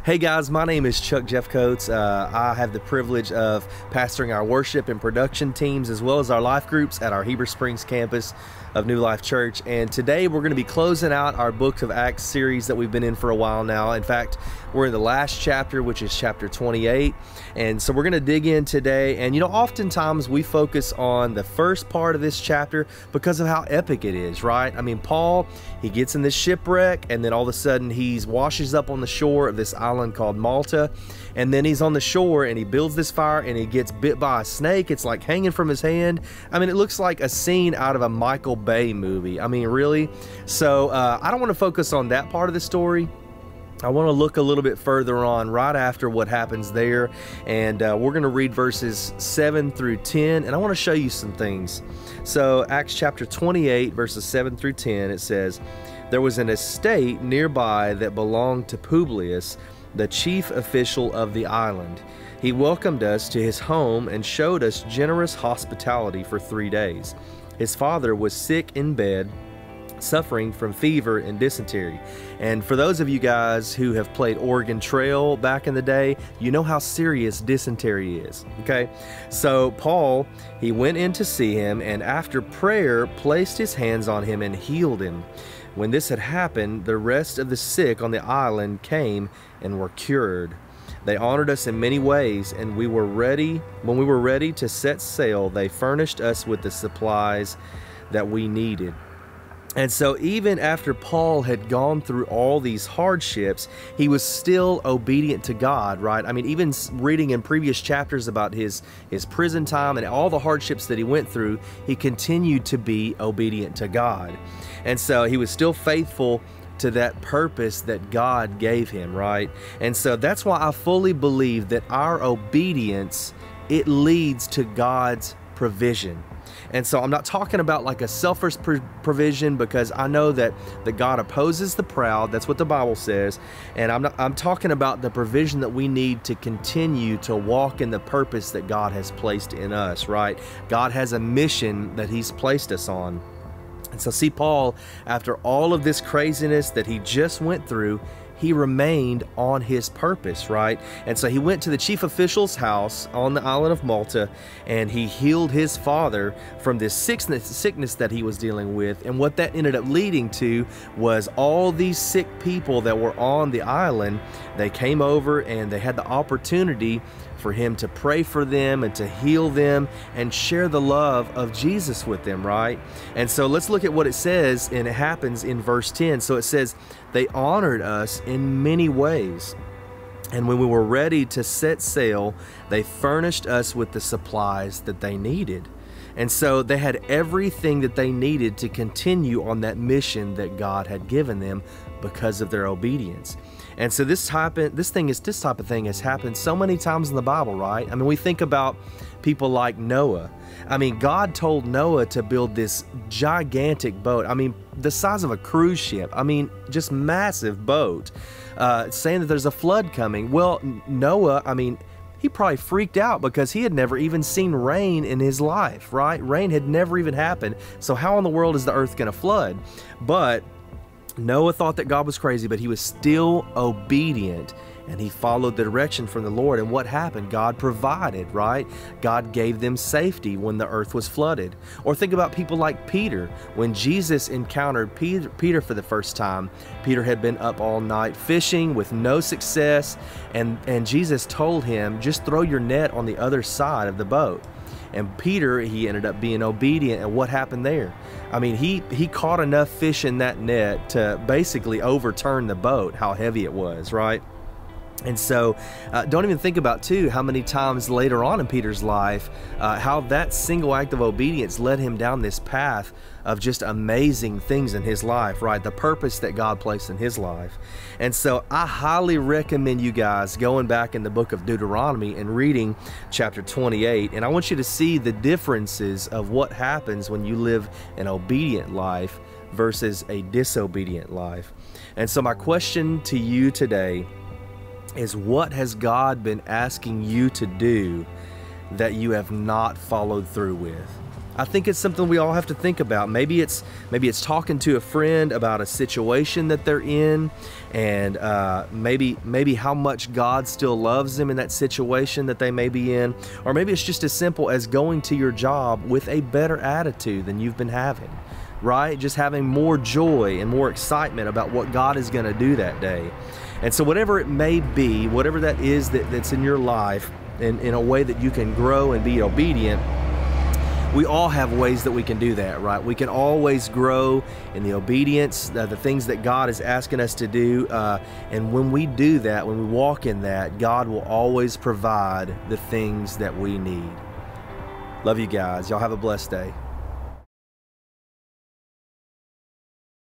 Hey guys, my name is Chuck Jeffcoats. I have the privilege of pastoring our worship and production teams as well as our life groups at our Heber Springs campus of New Life Church. And today we're going to be closing out our Book of Acts series that we've been in for a while now. In fact, we're in the last chapter, which is chapter 28. And so we're going to dig in today. And you know, oftentimes we focus on the first part of this chapter because of how epic it is, right? I mean, Paul, he gets in this shipwreck and then all of a sudden he washes up on the shore of this island called Malta, and then he's on the shore and he builds this fire and he gets bit by a snake. It's like hanging from his hand. I mean, it looks like a scene out of a Michael Bay movie. I mean, really. So I don't want to focus on that part of the story. I want to look a little bit further on right after what happens there, and we're going to read verses 7 through 10, and I want to show you some things. So Acts chapter 28 verses 7 through 10, it says, "There was an estate nearby that belonged to Publius, the chief official of the island. He welcomed us to his home and showed us generous hospitality for 3 days. His father was sick in bed, suffering from fever and dysentery." And for those of you guys who have played Oregon Trail back in the day, you know how serious dysentery is, okay? So Paul, he went in to see him, and after prayer placed his hands on him and healed him. When this had happened, the rest of the sick on the island came and were cured. They honored us in many ways, and when we were ready to set sail, they furnished us with the supplies that we needed. And so even after Paul had gone through all these hardships, he was still obedient to God, right? I mean, even reading in previous chapters about his prison time and all the hardships that he went through, he continued to be obedient to God. And so he was still faithful to that purpose that God gave him, right? And so that's why I fully believe that our obedience, it leads to God's provision. And so I'm not talking about like a selfish provision, because I know that God opposes the proud. That's what the Bible says. And I'm talking about the provision that we need to continue to walk in the purpose that God has placed in us, right? God has a mission that he's placed us on. And so see, Paul, after all of this craziness that he just went through, he remained on his purpose, right? And so he went to the chief official's house on the island of Malta, and he healed his father from this sickness that he was dealing with. And what that ended up leading to was all these sick people that were on the island, they came over and they had the opportunity for him to pray for them and to heal them and share the love of Jesus with them, right? And so let's look at what it says, and it happens in verse 10. So it says, "They honored us in many ways, and when we were ready to set sail, they furnished us with the supplies that they needed." And so they had everything that they needed to continue on that mission that God had given them because of their obedience. And so this type of thing has happened so many times in the Bible, right? I mean, we think about people like Noah. I mean, God told Noah to build this gigantic boat. I mean, the size of a cruise ship. I mean, just massive boat, saying that there's a flood coming. Well, Noah, I mean, he probably freaked out because he had never even seen rain in his life, right? Rain had never even happened. So how in the world is the earth going to flood? But Noah thought that God was crazy, but he was still obedient, and he followed the direction from the Lord. And what happened? God provided, right? God gave them safety when the earth was flooded. Or think about people like Peter. When Jesus encountered Peter for the first time, Peter had been up all night fishing with no success, and Jesus told him, just throw your net on the other side of the boat. And Peter, he ended up being obedient, and what happened there? I mean, he caught enough fish in that net to basically overturn the boat, how heavy it was, right? And so don't even think about, too, how many times later on in Peter's life, how that single act of obedience led him down this path of just amazing things in his life, right? The purpose that God placed in his life. And so I highly recommend you guys going back in the book of Deuteronomy and reading chapter 28. And I want you to see the differences of what happens when you live an obedient life versus a disobedient life. And so my question to you today is, what has God been asking you to do that you have not followed through with? I think it's something we all have to think about. Maybe it's talking to a friend about a situation that they're in, and maybe how much God still loves them in that situation that they may be in. Or maybe it's just as simple as going to your job with a better attitude than you've been having, right? Just having more joy and more excitement about what God is going to do that day. And so whatever it may be, whatever that is that's in your life, in a way that you can grow and be obedient, we all have ways that we can do that, right? We can always grow in the obedience, the things that God is asking us to do. And when we do that, when we walk in that, God will always provide the things that we need. Love you guys. Y'all have a blessed day.